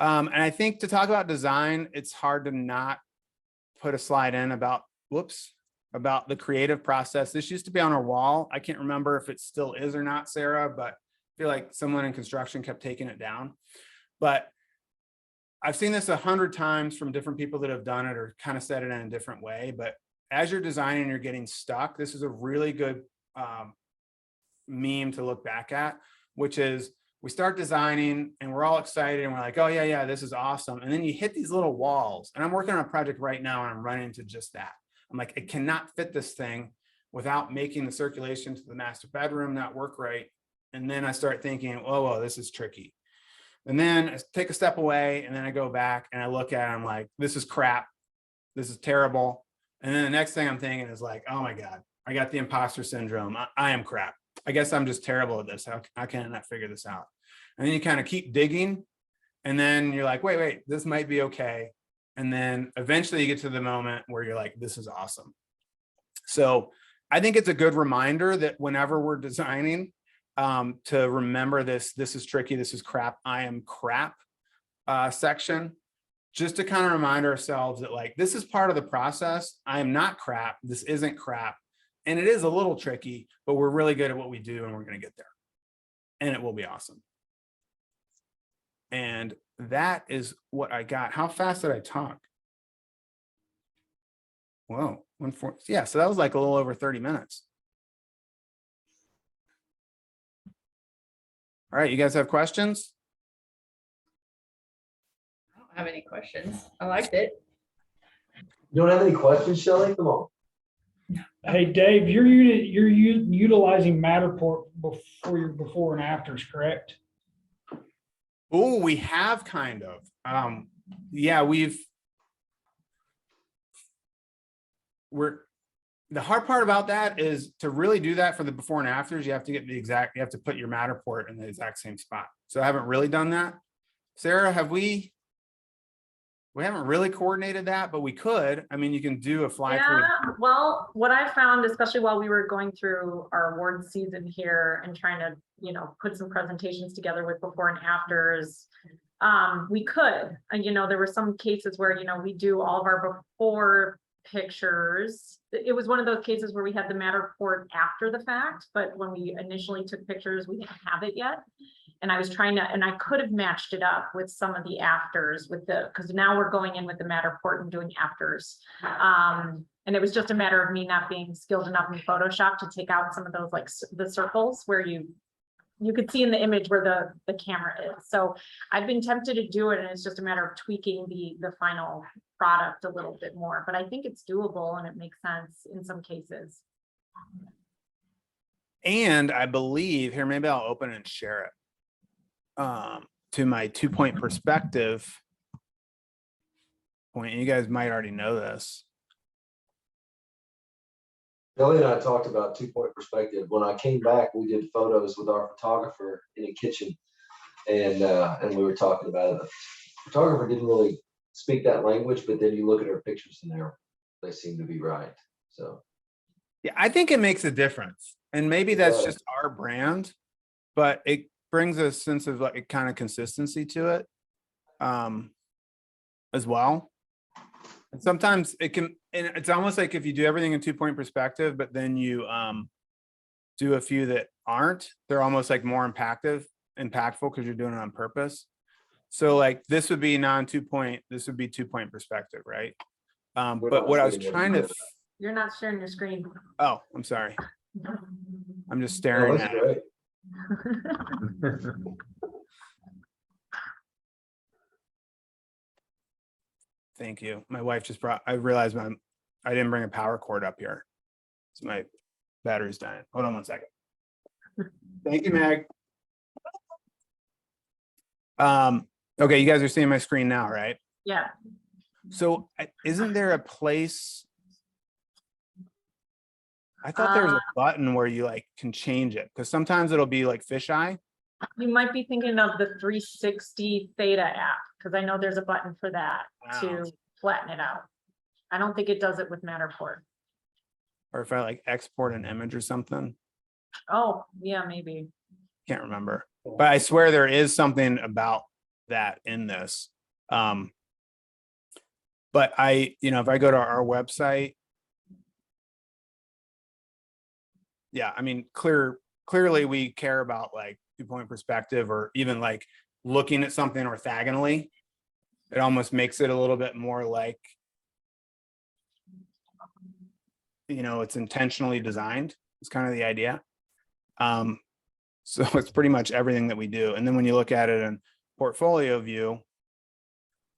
And I think to talk about design, it's hard to not put a slide in about the creative process. This used to be on our wall. I can't remember if it still is or not, Sarah, but I feel like someone in construction kept taking it down. But I've seen this 100 times from different people that have done it or kind of said it in a different way. But as you're designing, you're getting stuck. This is a really good meme to look back at, which is we start designing and we're all excited and we're like, oh yeah, this is awesome. And then you hit these little walls, and I'm working on a project right now and I'm running into just that. I'm like, I cannot fit this thing without making the circulation to the master bedroom not work right. And then I start thinking, whoa, this is tricky. And then I take a step away and then I go back and I look at it, I'm like, this is crap. This is terrible. And then the next thing I'm thinking is like, oh my God, I got the imposter syndrome. I am crap. I guess I'm just terrible at this. How can I not figure this out? And then you kind of keep digging. And then you're like, wait, this might be okay. And then eventually you get to the moment where you're like, this is awesome. So I think it's a good reminder that whenever we're designing, to remember this is tricky, this is crap, I am crap section, just to kind of remind ourselves that like, this is part of the process. I am not crap. This isn't crap. And it is a little tricky, but we're really good at what we do and we're going to get there. And it will be awesome. And that is what I got. How fast did I talk? Whoa, 140. Yeah, so that was like a little over 30 minutes. All right, you guys have questions? I don't have any questions. I liked it. You don't have any questions, Shelley? Come on. Hey, Dave, you're utilizing Matterport for your before and afters, correct? Oh, we have kind of. Yeah, the hard part about that is to really do that for the before and afters, you have to put your Matterport in the exact same spot. So I haven't really done that. Sarah, we haven't really coordinated that, but we could. I mean, you can do a fly through. Yeah, well, what I found, especially while we were going through our award season here and trying to, put some presentations together with before and afters, we could, there were some cases where, we do all of our before pictures. It was one of those cases where we had the Matterport after the fact, but when we initially took pictures, we didn't have it yet. And I was trying to, and I could have matched it up with some of the afters because now we're going in with the Matterport and doing afters. And it was just a matter of me not being skilled enough in Photoshop to take out some of those, like the circles where you could see in the image where the camera is. So I've been tempted to do it, and it's just a matter of tweaking the final product a little bit more, but I think it's doable and it makes sense in some cases. And I believe here, maybe I'll open it and share it. To my 2-point perspective point. You guys might already know this. Shelley and I talked about 2-point perspective. When I came back, we did photos with our photographer in a kitchen, and we were talking about it. The photographer didn't really speak that language, but then you look at her pictures and they seem to be right. So Yeah, I think it makes a difference, and maybe that's just our brand, but it brings a sense of like kind of consistency to it as well. And sometimes it can, and it's almost like if you do everything in 2-point perspective, but then you do a few that aren't, they're almost like more impactful because you're doing it on purpose. So like this would be non-2-point, this would be 2-point perspective, right? But what I was trying to, You're not sharing your screen. oh, I'm sorry. I'm just staring at it. great. Thank you. My wife just I realized I didn't bring a power cord up here. So my battery's dying. Hold on one second. Thank you, Meg. Okay, you guys are seeing my screen now, right? Yeah. So isn't there a place? I thought there was a button where you like can change it, because sometimes it'll be like fisheye. You might be thinking of the 360 Theta app, because I know there's a button for that to flatten it out. I don't think it does it with Matterport. Or if I like export an image or something. Oh, yeah, maybe. Can't remember. But I swear there is something about that in this. But if I go to our website, yeah, I mean, clearly we care about like 2-point perspective, or even like looking at something orthogonally. It almost makes it a little bit more like, it's intentionally designed. It's kind of the idea. So it's pretty much everything that we do. And then when you look at it in portfolio view,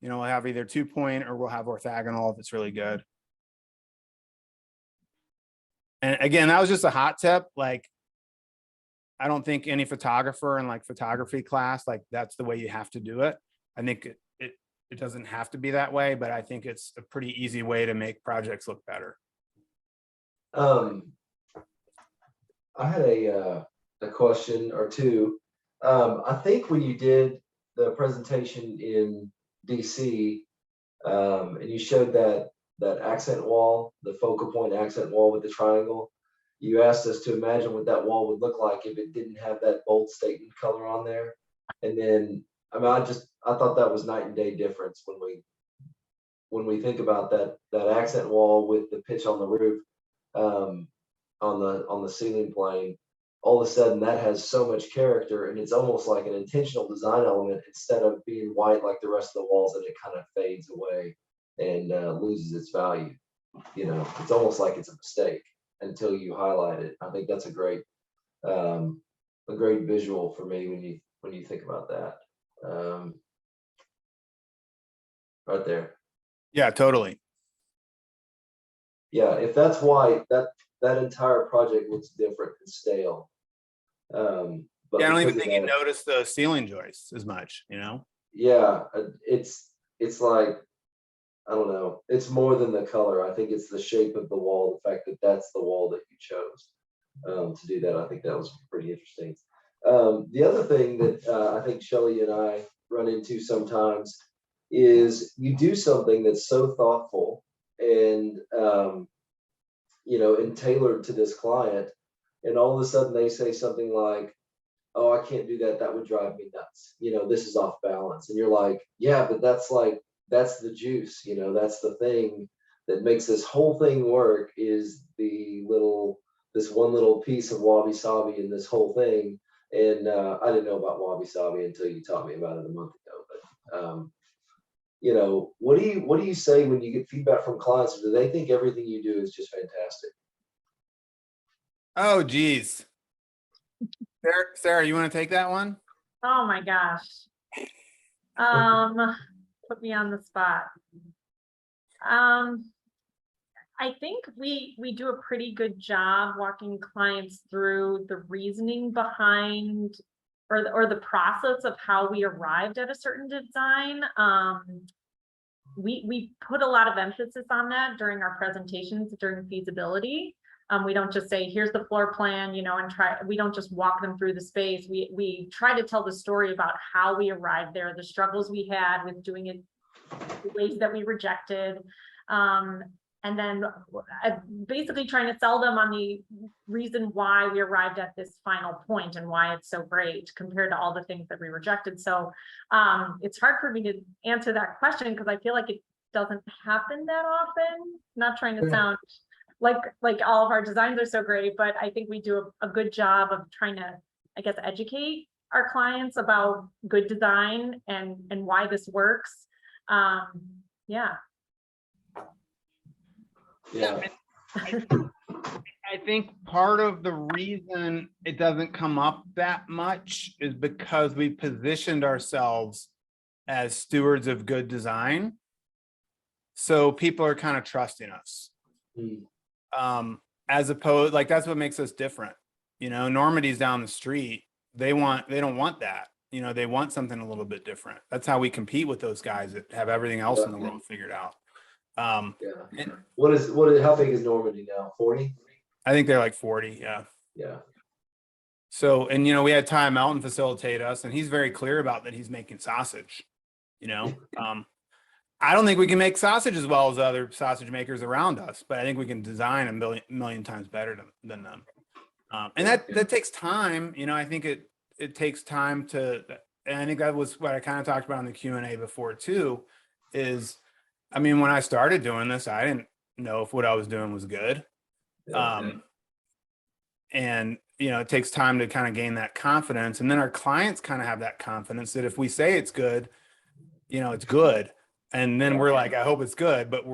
we'll have either 2-point or we'll have orthogonal if it's really good. And again, that was just a hot tip. Like, I don't think any photographer in like photography class, like that's the way you have to do it. I think it doesn't have to be that way, but I think it's a pretty easy way to make projects look better. I had a question or two. I think when you did the presentation in DC, and you showed that accent wall, the focal point accent wall with the triangle, you asked us to imagine what that wall would look like if it didn't have that bold statement color on there. And then, I mean, I thought that was night and day difference when we think about that accent wall with the pitch on the roof, on the ceiling plane. All of a sudden that has so much character, and it's almost like an intentional design element instead of being white like the rest of the walls, and it kind of fades away and loses its value. It's almost like it's a mistake until you highlight it. I think that's a great visual for me when you think about that. Right there. Yeah, totally. Yeah, if that's white, that entire project looks different and stale. But Yeah, I don't even because of think you that- notice the ceiling joists as much, Yeah, it's like, I don't know, it's more than the color. I think it's the shape of the wall, the fact that that's the wall that you chose to do that. I think that was pretty interesting. The other thing that I think Shelley and I run into sometimes is you do something that's so thoughtful and and tailored to this client, and all of a sudden they say something like, "Oh, I can't do that. That would drive me nuts. This is off balance." And you're like, "Yeah, but that's the juice. That's the thing that makes this whole thing work, is this one little piece of wabi sabi in this whole thing." And I didn't know about wabi sabi until you taught me about it a month ago. But what do you say when you get feedback from clients? Or do they think everything you do is just fantastic? Oh, geez. Sarah, you want to take that one? Oh my gosh. Put me on the spot. I think we do a pretty good job walking clients through the reasoning behind or the process of how we arrived at a certain design. We put a lot of emphasis on that during our presentations during feasibility. We don't just say, here's the floor plan, we don't just walk them through the space. We try to tell the story about how we arrived there, the struggles we had with doing it, the ways that we rejected. And then basically trying to sell them on the reason why we arrived at this final point and why it's so great compared to all the things that we rejected. So it's hard for me to answer that question because I feel like it doesn't happen that often. Not trying to sound like all of our designs are so great, but I think we do a good job of trying to, I guess, educate our clients about good design and why this works. Yeah. Yeah. I think part of the reason it doesn't come up that much is because we positioned ourselves as stewards of good design. So people are kind of trusting us. As opposed, like, that's what makes us different. Normandy's down the street. They don't want that. They want something a little bit different. That's how we compete with those guys that have everything else in the world figured out. Yeah. How big is Normandy now? 40? I think they're like 40. Yeah. Yeah. So, and we had Ty Melton facilitate us, and he's very clear about that. He's making sausage. I don't think we can make sausage as well as other sausage makers around us, but I think we can design a million times better than them. And that takes time. I think it takes time to, and I think that was what I kind of talked about in the Q&A before too, is, when I started doing this, I didn't know if what I was doing was good. And, it takes time to kind of gain that confidence. And then our clients kind of have that confidence that if we say it's good, it's good. And then we're like, I hope it's good, but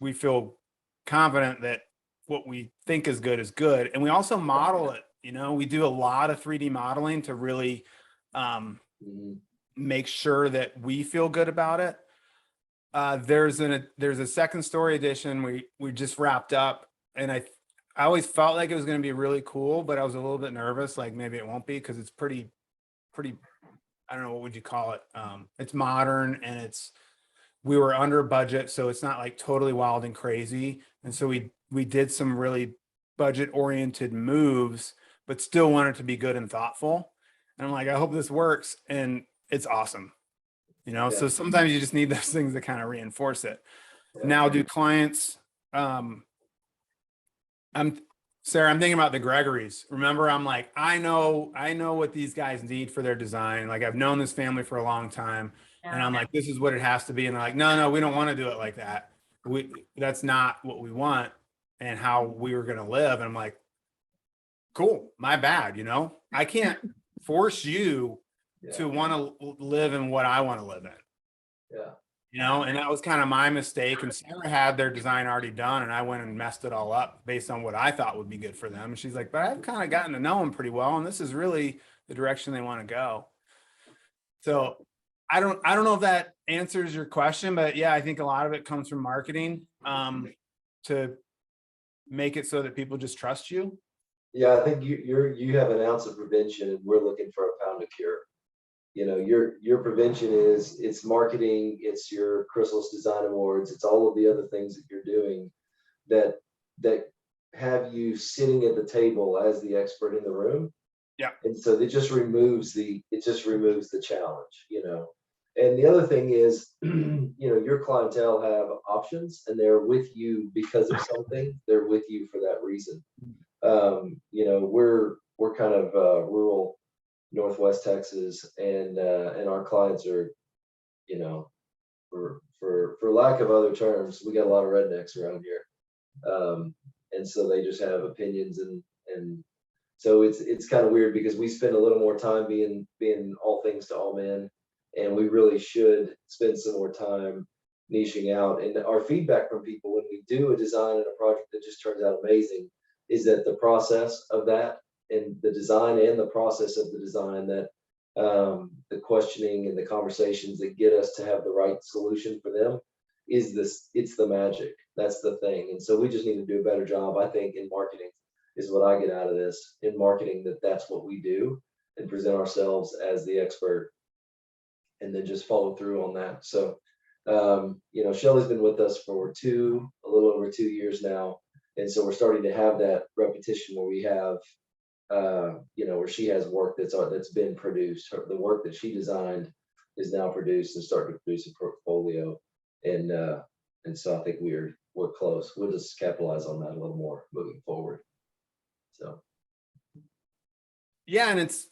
we feel confident that what we think is good is good. And we also model it, You know, we do a lot of 3D modeling to really Mhm. make sure that we feel good about it. There's a second story edition we just wrapped up, and I always felt like it was going to be really cool, but I was a little bit nervous, like maybe it won't be, because it's pretty, I don't know, what would you call it? It's modern, and we were under budget, so it's not like totally wild and crazy. And so we did some really budget oriented moves, but still wanted to be good and thoughtful. And I'm like, I hope this works, and it's awesome. You know, so Yeah. sometimes you just need those things to kind of reinforce it. Yeah. Now, do clients, Sarah, I'm thinking about the Gregories. Remember, I'm like, I know what these guys need for their design. Like, I've known this family for a long time, and I'm like, this is what it has to be. And they're like, no, we don't want to do it like that. That's not what we want and how we were going to live. And I'm like, cool, my bad. You know, I can't force you Yeah. to want to live in what I want to live in. Yeah. You know, and that was kind of my mistake. And Sarah had their design already done, and I went and messed it all up based on what I thought would be good for them. And she's like, but I've kind of gotten to know them pretty well, and this is really the direction they want to go. So I don't know if that answers your question, but yeah, I think a lot of it comes from marketing, to make it so that people just trust you. Yeah, I think you have an ounce of prevention, and we're looking for a pound of cure. You know, your prevention is it's marketing, it's your Chrysalis Design Awards, it's all of the other things that you're doing that have you sitting at the table as the expert in the room. Yeah. And so it just removes the challenge, you know. And the other thing is, you know, your clientele have options, and they're with you because of something. They're with you for that reason. You know, we're kind of rural Northwest Texas, and our clients are, you know, for lack of other terms, we got a lot of rednecks around here. And so they just have opinions, and so it's kind of weird because we spend a little more time being all things to all men, and we really should spend some more time niching out. And our feedback from people when we do a design and a project that just turns out amazing is that the process of that, and the design and the process of the design, that the questioning and the conversations that get us to have the right solution for them it's the magic. That's the thing. And so we just need to do a better job, I think, in marketing is what I get out of this, in marketing, that's what we do, and present ourselves as the expert, and then just follow through on that. So you know, Shelley's been with us for a little over 2 years now. And so we're starting to have that repetition where we have, you know, where she has work that's been produced. The work that she designed is now produced and starting to produce a portfolio. And so I think we're close. We'll just capitalize on that a little more moving forward. So. Yeah, and it's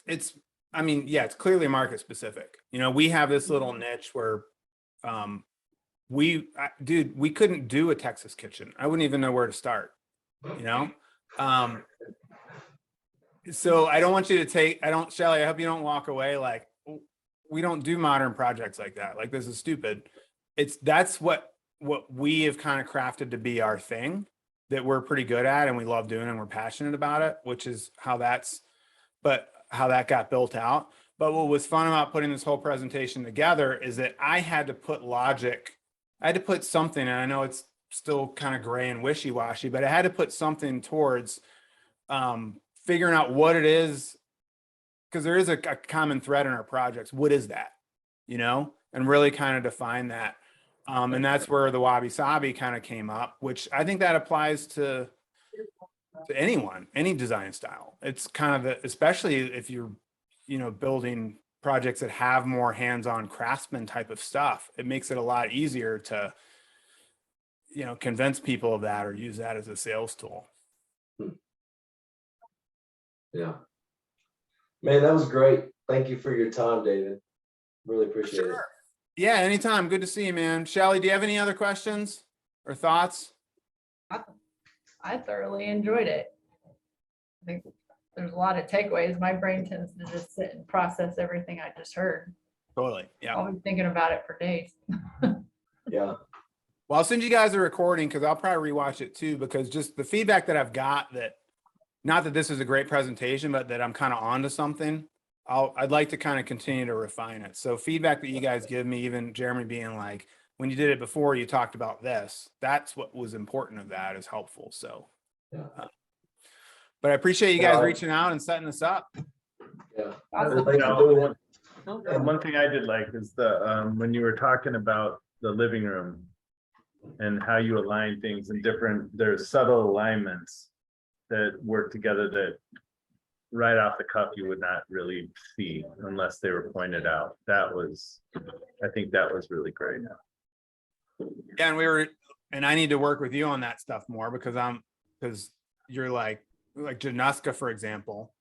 I mean, yeah, it's clearly market specific. You know, we have this little niche where dude, we couldn't do a Texas kitchen. I wouldn't even know where to start, you know? So I don't want you to Shelley, I hope you don't walk away like, we don't do modern projects like that. Like, this is stupid. That's what we have kind of crafted to be our thing that we're pretty good at, and we love doing, and we're passionate about it, which is how that got built out. But what was fun about putting this whole presentation together is that I had to put something, and I know it's still kind of gray and wishy-washy, but I had to put something towards figuring out what it is, because there is a common thread in our projects. What is that, you know, and really kind of define that. And that's where the wabi sabi kind of came up, which I think that applies to anyone, any design style. It's kind of especially if you're, you know, building projects that have more hands-on craftsman type of stuff, it makes it a lot easier to, you know, convince people of that or use that as a sales tool. Yeah. Man, that was great. Thank you for your time, David. Really appreciate it. Yeah, anytime. Good to see you, man. Shelley, do you have any other questions or thoughts? I thoroughly enjoyed it. I think there's a lot of takeaways. My brain tends to just sit and process everything I just heard. Totally. Yeah. I'll be thinking about it for days. Yeah. Well, I'll send you guys a recording because I'll probably rewatch it too, because just the feedback that I've got that not that this is a great presentation, but that I'm kind of onto something. I'd like to kind of continue to refine it. So feedback that you guys give me, even Jeremy being like, when you did it before, you talked about this. That's what was important of that is helpful. So, Yeah. but I appreciate you guys reaching out and setting this up. Yeah. Awesome. Thanks for doing it. One thing I did like is when you were talking about the living room and how you align things in there's subtle alignments that work together that right off the cuff you would not really see unless they were pointed out. I think that was really great. Yeah, and I need to work with you on that stuff more because you're like Januska, for example.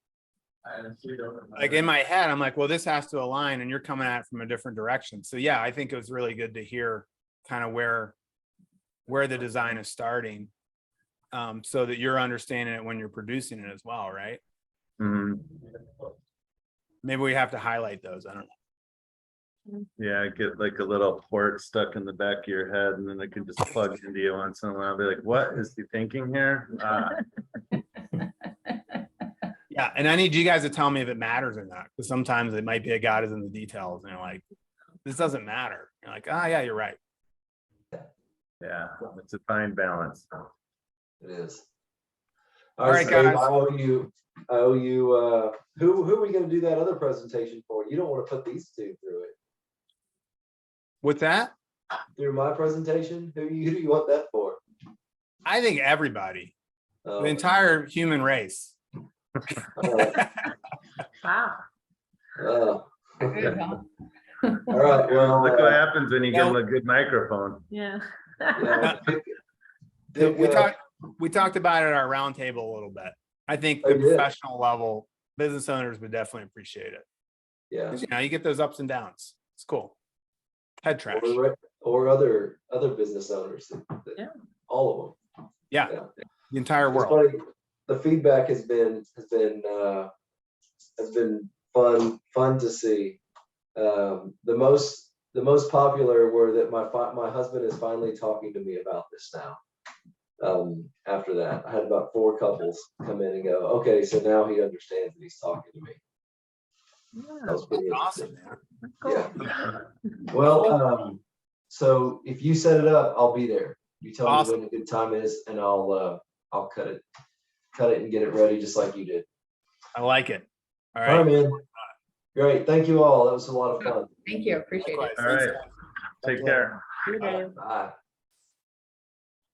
Like in my head, I'm like, well, this has to align, and you're coming at it from a different direction. So yeah, I think it was really good to hear kind of where the design is starting, so that you're understanding it when you're producing it as well, right? Mhm. Maybe we have to highlight those. I don't know. Yeah, get like a little port stuck in the back of your head, and then I can just plug into you once in a while. Be like, what is he thinking here? Yeah, and I need you guys to tell me if it matters or not, because sometimes it might be a God is in the details, and you're like, this doesn't matter. You're like, yeah, you're right. Yeah, it's a fine balance. It is. All right, so Dave, guys. I owe you, who are we gonna do that other presentation for? You don't want to put these two through it. With that, Through my presentation? Who do you want that for? I think everybody, the Oh, entire human race. Wow. oh. Good, huh? All right, well, Look what happens when you give them a good microphone. Yeah. yeah, We talked about it at our roundtable a little bit. I think Oh, the you did? professional level business owners would definitely appreciate it. yeah. 'Cause, you get those ups and downs. It's cool. Head trash. Or other business owners. Yeah. All of them. Yeah, Yeah. the entire It's world. funny, the feedback has been fun to see. The most popular were that my husband is finally talking to me about this now. After that, I had about 4 couples come in and go, okay, so now he understands that he's talking to me. That was pretty Awesome, interesting. man. Yeah. Well, so if you set it up, I'll be there. You tell Awesome. me when a good time is, and I'll cut it and get it ready just like you did. I like it. All All right, right. man. Great. Thank you all. That was a lot of fun. Thank you. Appreciate it. Likewise. All Thanks, right. guys. Take care. See you, Dave. Bye.